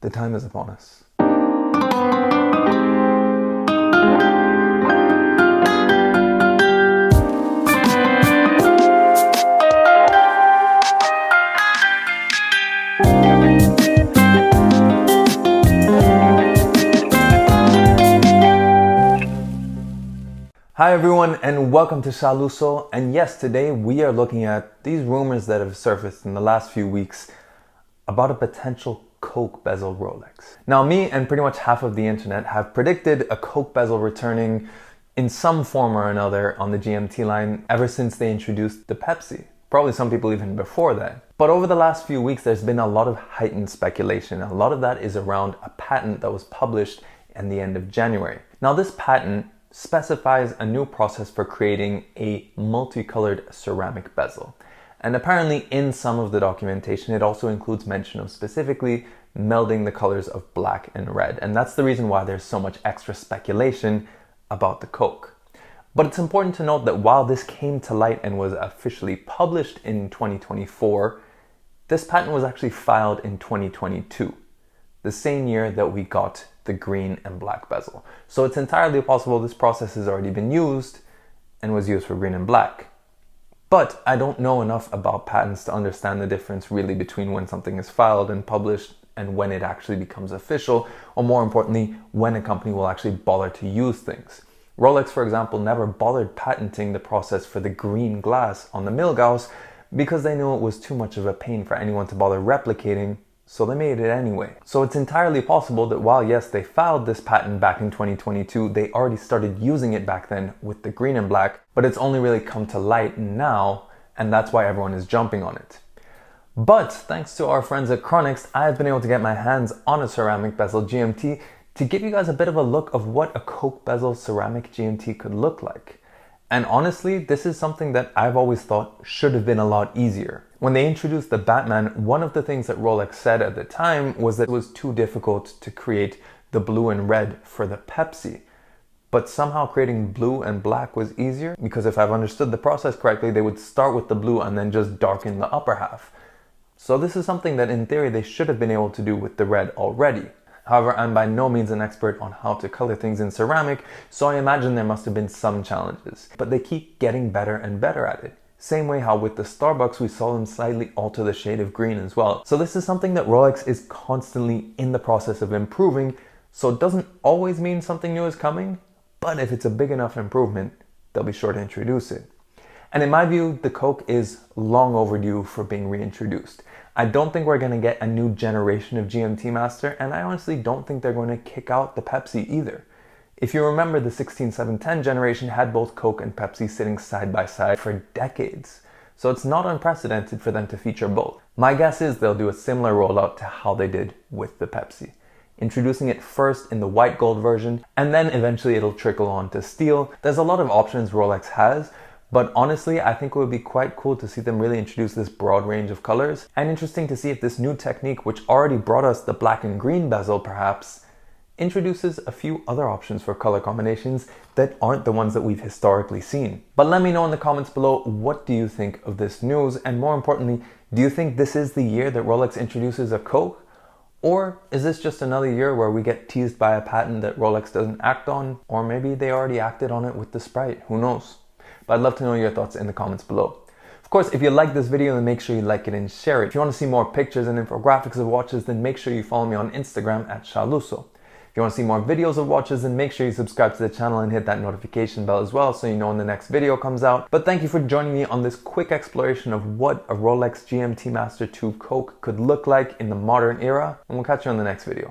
The time is upon us. Hi everyone and welcome to Shaluso, and yes, today we are looking at these rumors that have surfaced in the last few weeks about a potential Coke bezel Rolex. Now me and pretty much half of the internet have predicted a Coke bezel returning in some form or another on the GMT line ever since they introduced the Pepsi. Probably some people even before that. But over the last few weeks there's been a lot of heightened speculation. A lot of that is around a patent that was published in the end of January. Now this patent specifies a new process for creating a multicolored ceramic bezel. And apparently in some of the documentation, it also includes mention of specifically melding the colors of black and red. And that's the reason why there's so much extra speculation about the Coke. But it's important to note that while this came to light and was officially published in 2024, this patent was actually filed in 2022, the same year that we got the green and black bezel. So it's entirely possible this process has already been used and was used for green and black. But I don't know enough about patents to understand the difference really between when something is filed and published and when it actually becomes official, or more importantly, when a company will actually bother to use things. Rolex, for example, never bothered patenting the process for the green glass on the Milgauss because they knew it was too much of a pain for anyone to bother replicating, so they made it anyway. So it's entirely possible that while yes, they filed this patent back in 2022, they already started using it back then with the green and black, but it's only really come to light now, and that's why everyone is jumping on it. But thanks to our friends at CHRONEXT, I've been able to get my hands on a ceramic bezel GMT to give you guys a bit of a look of what a Coke bezel ceramic GMT could look like. And honestly, this is something that I've always thought should have been a lot easier. When they introduced the Batman, one of the things that Rolex said at the time was that it was too difficult to create the blue and red for the Pepsi. But somehow creating blue and black was easier, because if I've understood the process correctly, they would start with the blue and then just darken the upper half. So this is something that in theory they should have been able to do with the red already. However, I'm by no means an expert on how to color things in ceramic, so I imagine there must have been some challenges. But they keep getting better and better at it. Same way how with the Starbucks we saw them slightly alter the shade of green as well. So this is something that Rolex is constantly in the process of improving, so it doesn't always mean something new is coming, but if it's a big enough improvement, they'll be sure to introduce it. And in my view, the Coke is long overdue for being reintroduced. I don't think we're going to get a new generation of GMT Master, and I honestly don't think they're going to kick out the Pepsi either. If you remember, the 16710 generation had both Coke and Pepsi sitting side by side for decades. So it's not unprecedented for them to feature both. My guess is they'll do a similar rollout to how they did with the Pepsi, introducing it first in the white gold version, and then eventually it'll trickle on to steel. There's a lot of options Rolex has, but honestly, I think it would be quite cool to see them really introduce this broad range of colors, and interesting to see if this new technique, which already brought us the black and green bezel perhaps, introduces a few other options for color combinations that aren't the ones that we've historically seen. But let me know in the comments below, what do you think of this news? And more importantly, do you think this is the year that Rolex introduces a Coke? Or is this just another year where we get teased by a patent that Rolex doesn't act on? Or maybe they already acted on it with the Sprite, who knows? But I'd love to know your thoughts in the comments below. Of course, if you like this video, then make sure you like it and share it. If you want to see more pictures and infographics of watches, then make sure you follow me on Instagram at Shaluso. If you want to see more videos of watches, then make sure you subscribe to the channel and hit that notification bell as well so you know when the next video comes out. But thank you for joining me on this quick exploration of what a Rolex GMT Master II Coke could look like in the modern era, and we'll catch you on the next video.